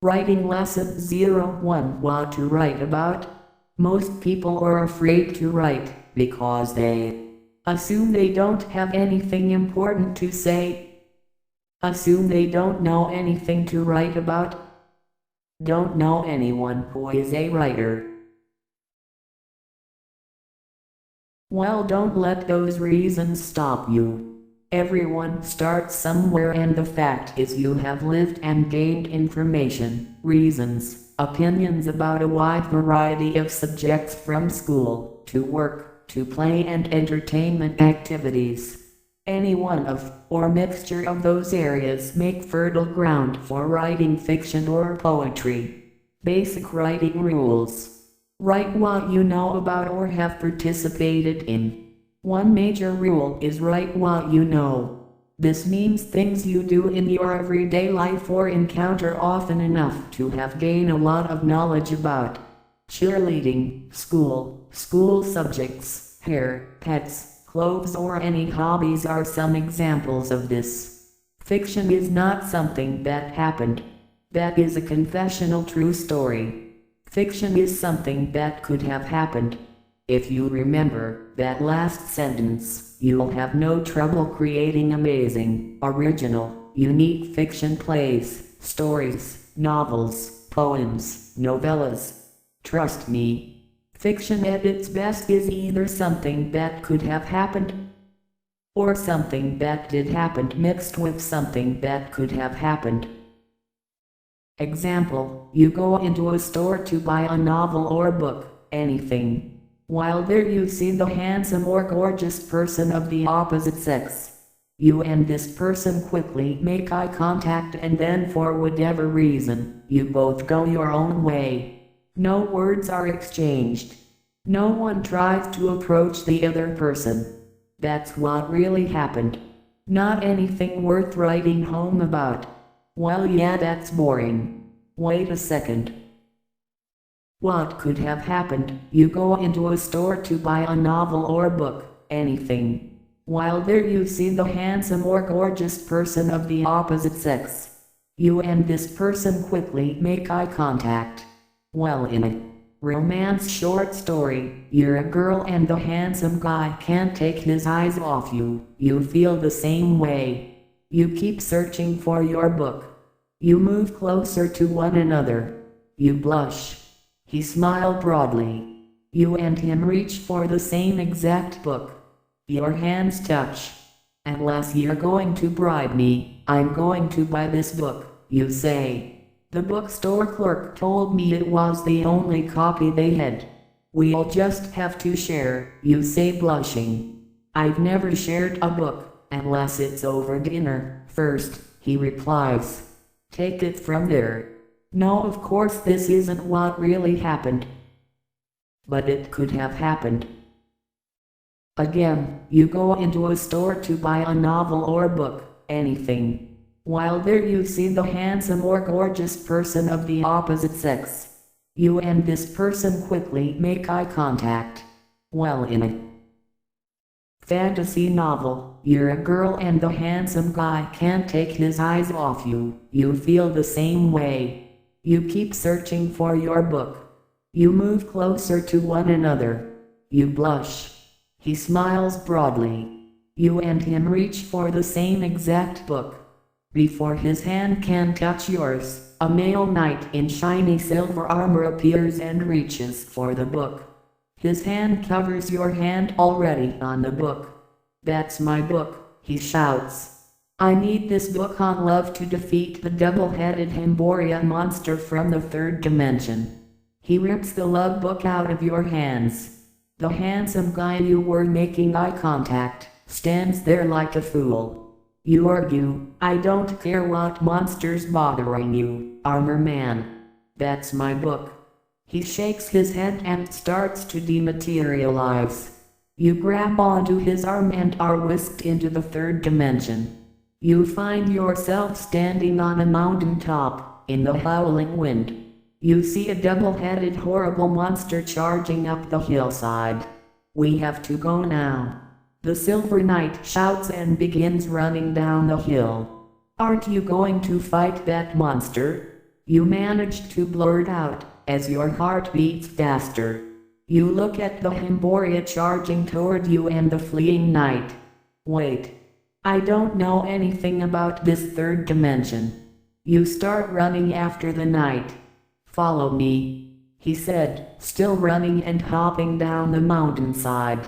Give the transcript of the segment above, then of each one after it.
Writing Lesson 01. What to write about? Most people are afraid to write because they assume they don't have anything important to say. Assume they don't know anything to write about. Don't know anyone who is a writer. Well, don't let those reasons stop you. Everyone starts somewhere, and the fact is you have lived and gained information, reasons, opinions about a wide variety of subjects, from school, to work, to play and entertainment activities. Any one of, or mixture of those areas make fertile ground for writing fiction or poetry. Basic writing rules. Write what you know about or have participated in. One major rule is write what you know. This means things you do in your everyday life or encounter often enough to have gained a lot of knowledge about. Cheerleading, school subjects, hair, pets, clothes, or any hobbies are some examples of this. Fiction is not something that happened. That is a confessional true story. Fiction is something that could have happened. If you remember that last sentence, you'll have no trouble creating amazing, original, unique fiction plays, stories, novels, poems, novellas. Trust me. Fiction at its best is either something that could have happened, or something that did happen mixed with something that could have happened. Example: you go into a store to buy a novel or book, anything. While there you see the handsome or gorgeous person of the opposite sex. You and this person quickly make eye contact, and then for whatever reason, you both go your own way. No words are exchanged. No one tries to approach the other person. That's what really happened. Not anything worth writing home about. Well, yeah, that's boring. Wait a second. What could have happened? You go into a store to buy a novel or book, anything. While there you see the handsome or gorgeous person of the opposite sex. You and this person quickly make eye contact. Well, in a romance short story, you're a girl and the handsome guy can't take his eyes off you. You feel the same way. You keep searching for your book. You move closer to one another. You blush. He smiled broadly. You and him reach for the same exact book. Your hands touch. Unless you're going to bribe me, I'm going to buy this book, you say. The bookstore clerk told me it was the only copy they had. We'll just have to share, you say, blushing. I've never shared a book, unless it's over dinner first, he replies. Take it from there. No, of course this isn't what really happened. But it could have happened. Again, you go into a store to buy a novel or book, anything. While there you see the handsome or gorgeous person of the opposite sex. You and this person quickly make eye contact. Well, in a fantasy novel, you're a girl and the handsome guy can't take his eyes off you. You feel the same way. You keep searching for your book. You move closer to one another. You blush. He smiles broadly. You and him reach for the same exact book. Before his hand can touch yours, a male knight in shiny silver armor appears and reaches for the book. His hand covers your hand already on the book. That's my book, he shouts. I need this book on love to defeat the double-headed Hemboria monster from the third dimension. He rips the love book out of your hands. The handsome guy you were making eye contact stands there like a fool. You argue, I don't care what monster's bothering you, armor man. That's my book. He shakes his head and starts to dematerialize. You grab onto his arm and are whisked into the third dimension. You find yourself standing on a mountain top, in the howling wind. You see a double-headed horrible monster charging up the hillside. We have to go now. The Silver Knight shouts and begins running down the hill. Aren't you going to fight that monster? You manage to blurt out, as your heart beats faster. You look at the Himboria charging toward you and the fleeing night. Wait. I don't know anything about this third dimension. You start running after the night. Follow me, he said, still running and hopping down the mountainside.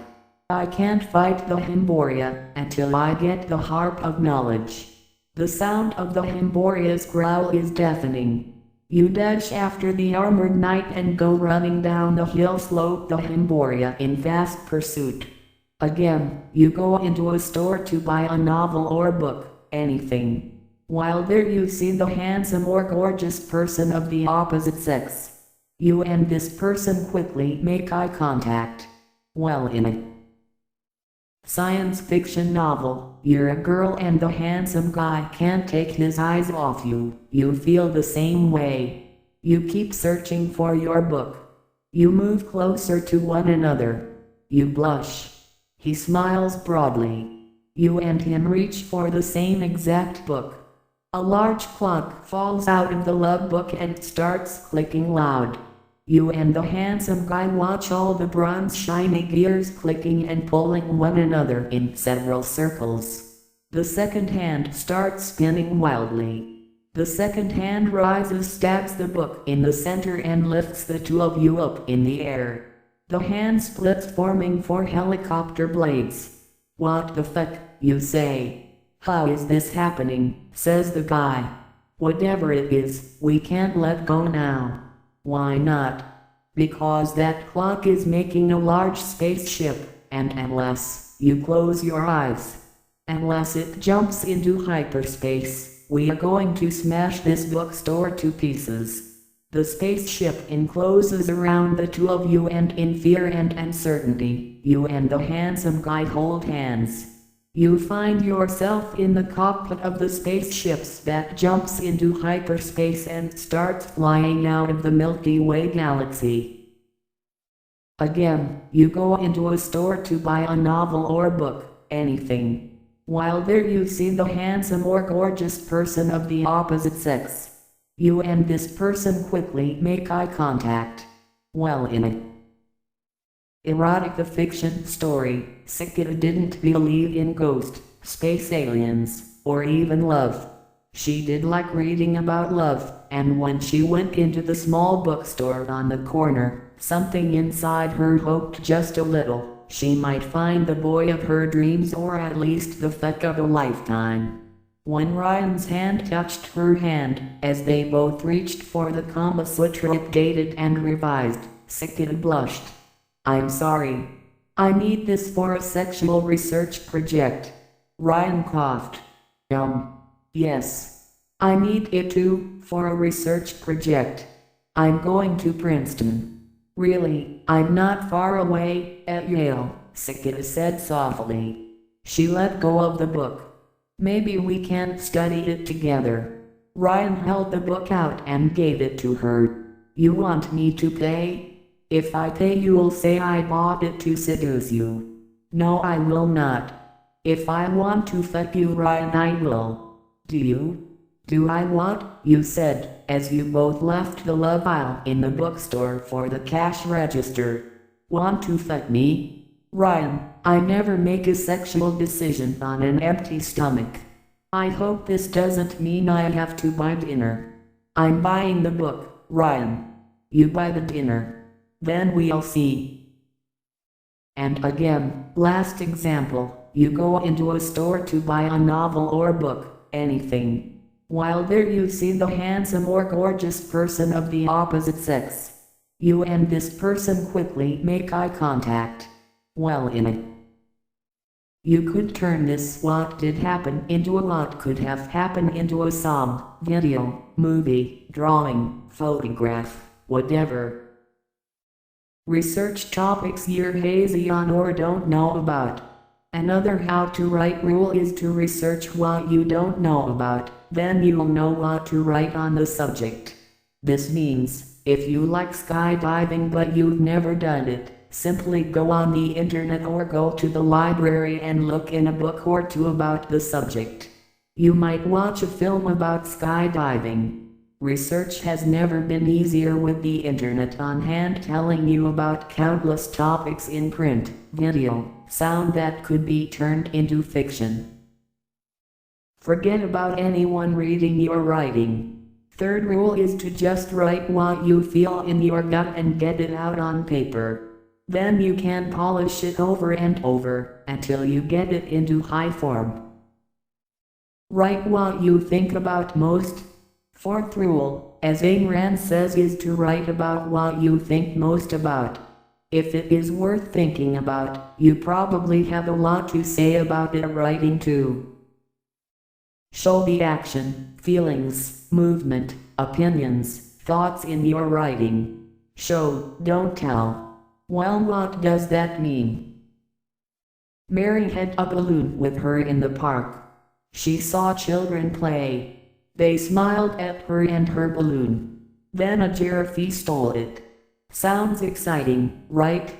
I can't fight the Himboria until I get the harp of knowledge. The sound of the Himboria's growl is deafening. You dash after the armored knight and go running down the hill slope the Himboria in fast pursuit. Again, you go into a store to buy a novel or book, anything. While there you see the handsome or gorgeous person of the opposite sex. You and this person quickly make eye contact. Well, in a science fiction novel, you're a girl and the handsome guy can't take his eyes off you. You feel the same way. You keep searching for your book. You move closer to one another. You blush. He smiles broadly. You and him reach for the same exact book. A large clock falls out of the love book and starts clicking loud. You and the handsome guy watch all the bronze shiny gears clicking and pulling one another in several circles. The second hand starts spinning wildly. The second hand rises, stabs the book in the center and lifts the two of you up in the air. The hand splits, forming 4 helicopter blades. What the fuck, you say. How is this happening, says the guy. Whatever it is, we can't let go now. Why not? Because that clock is making a large spaceship, and unless you close your eyes, unless it jumps into hyperspace, we are going to smash this bookstore to pieces. The spaceship encloses around the two of you, and in fear and uncertainty, you and the handsome guy hold hands. You find yourself in the cockpit of the spaceships that jumps into hyperspace and starts flying out of the Milky Way galaxy. Again, you go into a store to buy a novel or book, anything. While there you see the handsome or gorgeous person of the opposite sex. You and this person quickly make eye contact. Well, in a erotica fiction story, Cicada didn't believe in ghosts, space aliens, or even love. She did like reading about love, and when she went into the small bookstore on the corner, something inside her hoped just a little she might find the boy of her dreams, or at least the fuck of a lifetime. When Ryan's hand touched her hand, as they both reached for the Kama Sutra updated and revised, Cicada blushed. I'm sorry. I need this for a sexual research project. Ryan coughed. Yes. I need it too, for a research project. I'm going to Princeton. Really, I'm not far away, at Yale, Cicada said softly. She let go of the book. Maybe we can study it together. Ryan held the book out and gave it to her. You want me to pay? If I pay, you'll say I bought it to seduce you. No, I will not. If I want to fuck you, Ryan, I will. Do you? Do I what? You said, as you both left the love aisle in the bookstore for the cash register. Want to fuck me? Ryan, I never make a sexual decision on an empty stomach. I hope this doesn't mean I have to buy dinner. I'm buying the book, Ryan. You buy the dinner. Then we'll see. And again, last example, you go into a store to buy a novel or book, anything. While there you see the handsome or gorgeous person of the opposite sex. You and this person quickly make eye contact. Well, in it. You could turn this what did happen into a what could have happened into a song, video, movie, drawing, photograph, whatever. Research topics you're hazy on or don't know about. Another how to write rule is to research what you don't know about, then you'll know what to write on the subject. This means, if you like skydiving but you've never done it, simply go on the internet or go to the library and look in a book or two about the subject. You might watch a film about skydiving. Research has never been easier with the internet on hand, telling you about countless topics in print, video, sound that could be turned into fiction. Forget about anyone reading your writing. Third rule is to just write what you feel in your gut and get it out on paper. Then you can polish it over and over, until you get it into high form. Write what you think about most. Fourth rule, as Ayn Rand says, is to write about what you think most about. If it is worth thinking about, you probably have a lot to say about it writing too. Show the action, feelings, movement, opinions, thoughts in your writing. Show, don't tell. Well, what does that mean? Mary had a balloon with her in the park. She saw children play. They smiled at her and her balloon. Then a giraffe stole it. Sounds exciting, right?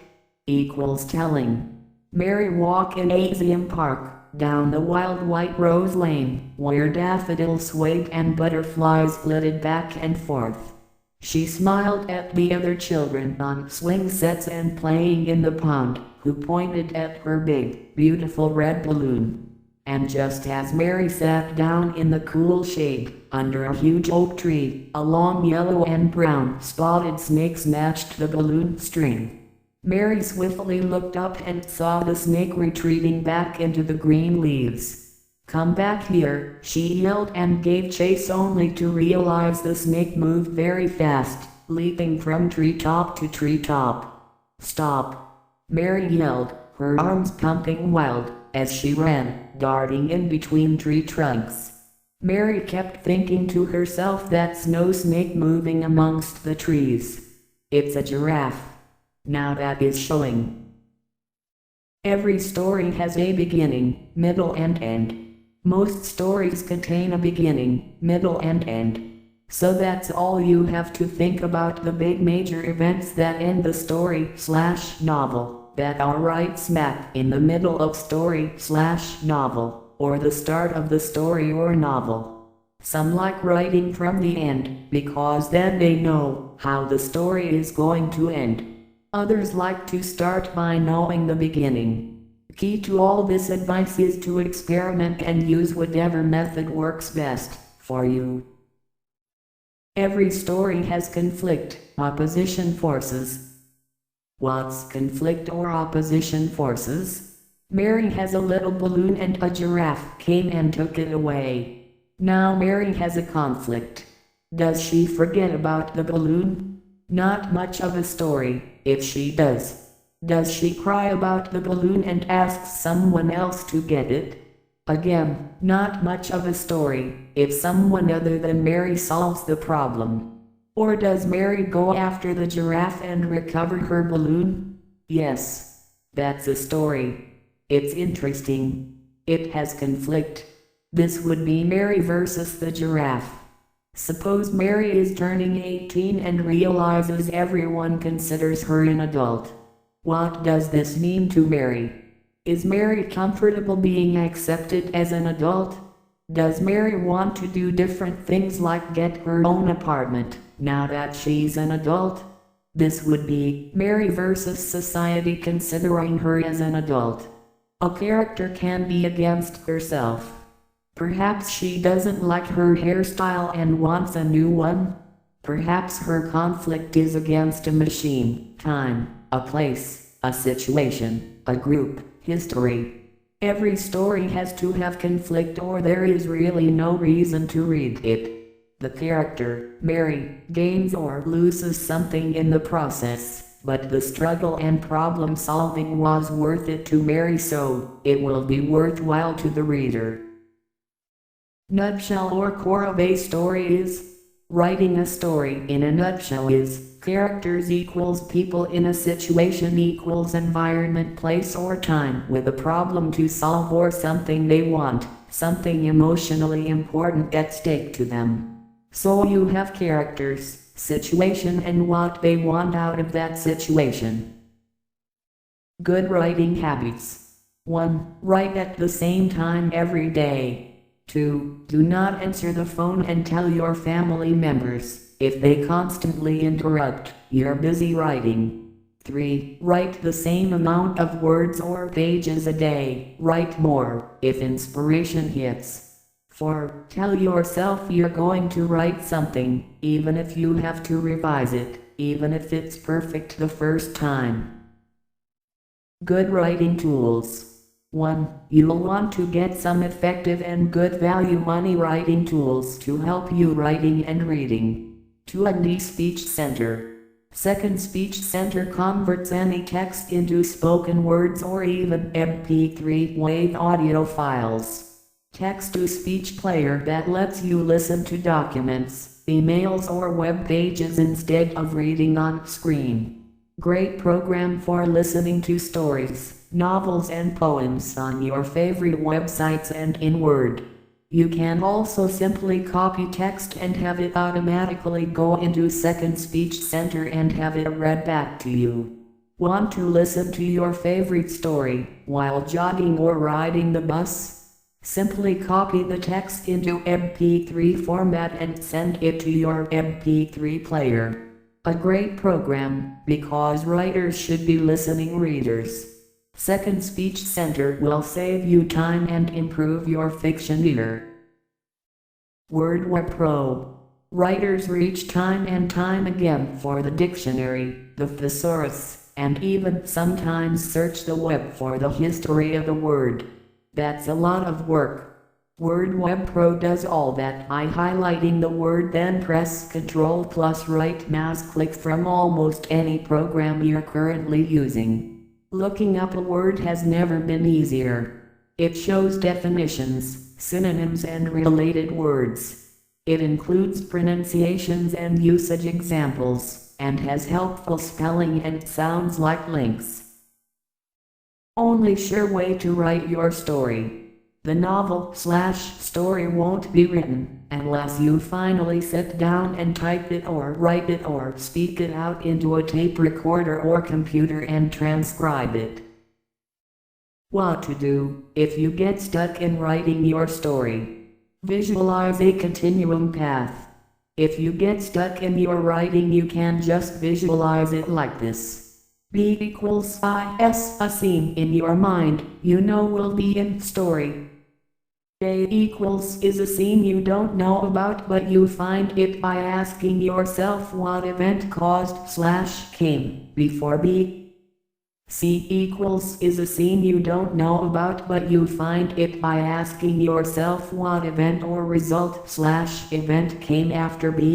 Equals telling. Mary walked in Axiom Park, down the wild white rose lane, where daffodils swayed and butterflies flitted back and forth. She smiled at the other children on swing sets and playing in the pond, who pointed at her big, beautiful red balloon. And just as Mary sat down in the cool shade, under a huge oak tree, a long yellow and brown spotted snake snatched the balloon string. Mary swiftly looked up and saw the snake retreating back into the green leaves. "Come back here," she yelled, and gave chase, only to realize the snake moved very fast, leaping from treetop to treetop. "Stop!" Mary yelled, her arms pumping wild, as she ran, darting in between tree trunks. Mary kept thinking to herself, "That's no snake moving amongst the trees. It's a giraffe. Now that is showing." Every story has a beginning, middle and end. Most stories contain a beginning, middle and end. So that's all you have to think about, the big major events that end the story/novel. That are right smack in the middle of story/novel, or the start of the story or novel. Some like writing from the end, because then they know how the story is going to end. Others like to start by knowing the beginning. The key to all this advice is to experiment and use whatever method works best for you. Every story has conflict, opposition forces. What's conflict or opposition forces? Mary has a little balloon and a giraffe came and took it away. Now Mary has a conflict. Does she forget about the balloon? Not much of a story, if she does. Does she cry about the balloon and ask someone else to get it? Again, not much of a story, if someone other than Mary solves the problem. Or does Mary go after the giraffe and recover her balloon? Yes. That's a story. It's interesting. It has conflict. This would be Mary versus the giraffe. Suppose Mary is turning 18 and realizes everyone considers her an adult. What does this mean to Mary? Is Mary comfortable being accepted as an adult? Does Mary want to do different things like get her own apartment, now that she's an adult? This would be Mary versus society considering her as an adult. A character can be against herself. Perhaps she doesn't like her hairstyle and wants a new one. Perhaps her conflict is against a machine, time, a place, a situation, a group, history. Every story has to have conflict or there is really no reason to read it. The character, Mary, gains or loses something in the process, but the struggle and problem solving was worth it to Mary, so it will be worthwhile to the reader. Nutshell or core of a story is: writing a story in a nutshell is characters equals people in a situation equals environment, place or time with a problem to solve or something they want, something emotionally important at stake to them. So you have characters, situation and what they want out of that situation. Good writing habits. 1. Write at the same time every day. 2. Do not answer the phone and tell your family members, if they constantly interrupt, you're busy writing. 3. Write the same amount of words or pages a day, write more, if inspiration hits. 4. Tell yourself you're going to write something, even if you have to revise it, even if it's perfect the first time. Good writing tools. 1. You'll want to get some effective and good value money writing tools to help you writing and reading. 2. A speech center. Second, Speech Center converts any text into spoken words or even MP3 WAV audio files. Text-to-speech player that lets you listen to documents, emails or web pages instead of reading on screen. Great program for listening to stories, novels and poems on your favorite websites and in Word. You can also simply copy text and have it automatically go into Second Speech Center and have it read back to you. Want to listen to your favorite story while jogging or riding the bus? Simply copy the text into MP3 format and send it to your MP3 player. A great program, because writers should be listening readers. Second Speech Center will save you time and improve your fiction ear. WordWeb Pro. Writers reach time and time again for the dictionary, the thesaurus, and even sometimes search the web for the history of a word. That's a lot of work. WordWeb Pro does all that by highlighting the word, then press Ctrl plus right mouse click from almost any program you're currently using. Looking up a word has never been easier. It shows definitions, synonyms and related words. It includes pronunciations and usage examples, and has helpful spelling and sounds like links. Only sure way to write your story. The novel/story won't be written unless you finally sit down and type it or write it or speak it out into a tape recorder or computer and transcribe it. What to do if you get stuck in writing your story. Visualize a continuum path. If you get stuck in your writing, you can just visualize it like this. B equals IS, a scene in your mind you know will be in story. A equals is a scene you don't know about, but you find it by asking yourself what event caused/came before B. C equals is a scene you don't know about, but you find it by asking yourself what event or result/event came after B.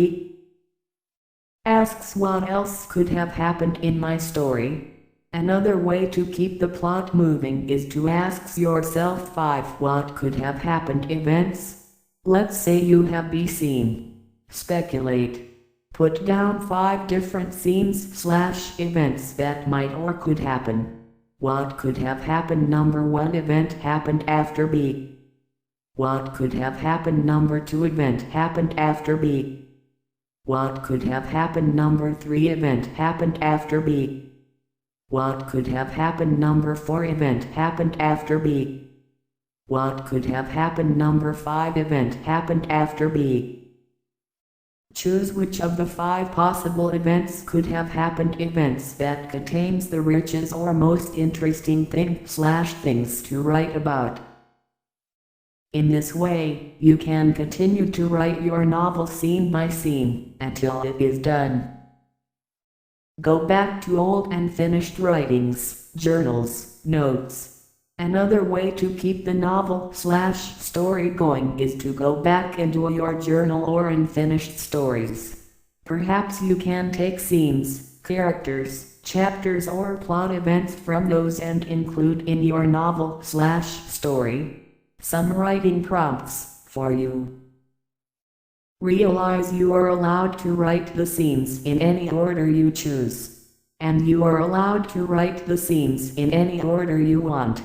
Asks what else could have happened in my story. Another way to keep the plot moving is to ask yourself 5 what could have happened events. Let's say you have B scene. Speculate. Put down 5 different scenes/events that might or could happen. What could have happened? Number 1 event happened after B. What could have happened? Number 2 event happened after B. What could have happened? Number 3 event happened after B. What could have happened? Number 4 event happened after B. What could have happened? Number 5 event happened after B. Choose which of the 5 possible events could have happened events that contains the richest or most interesting things to write about. In this way, you can continue to write your novel scene by scene until it is done. Go back to old and finished writings, journals, notes. Another way to keep the novel/story going is to go back into your journal or unfinished stories. Perhaps you can take scenes, characters, chapters or plot events from those and include in your novel/story. Some writing prompts for you. Realize you are allowed to write the scenes in any order you choose. And you are allowed to write the scenes in any order you want.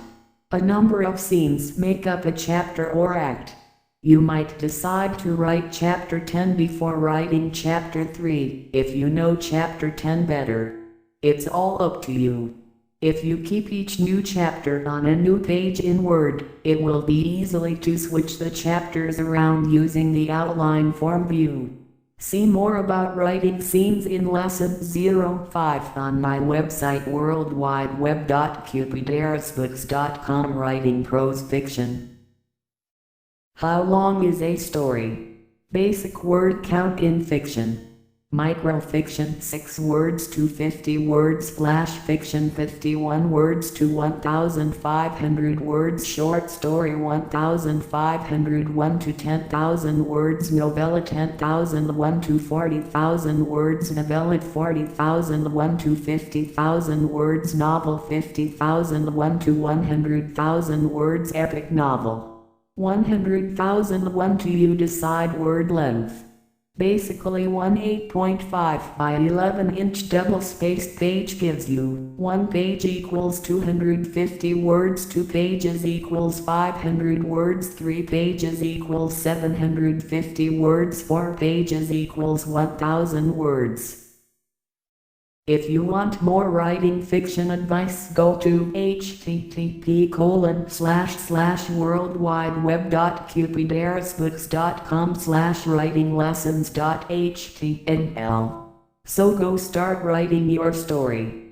A number of scenes make up a chapter or act. You might decide to write chapter 10 before writing chapter 3, if you know chapter 10 better. It's all up to you. If you keep each new chapter on a new page in Word, it will be easy to switch the chapters around using the outline form view. See more about writing scenes in Lesson 05 on my website worldwideweb.cupiderosbooks.com. Writing prose fiction. How long is a story? Basic word count in fiction. Microfiction 6 words to 50 words. Flash fiction 51 words to 1,500 words. Short story 1,501 to 10,000 words. Novella 10,001 to 40,000 words. Novella 40,001 to 50,000 words. Novel 50,001 to 100,000 words. Epic novel 100,001 to you decide word length. Basically, one 8.5 by 11-inch double-spaced page gives you 1 page equals 250 words, 2 pages equals 500 words, 3 pages equals 750 words, 4 pages equals 1,000 words. If you want more writing fiction advice, go to http://worldwideweb.cupiderosbooks.com/writinglessons.html. So go start writing your story.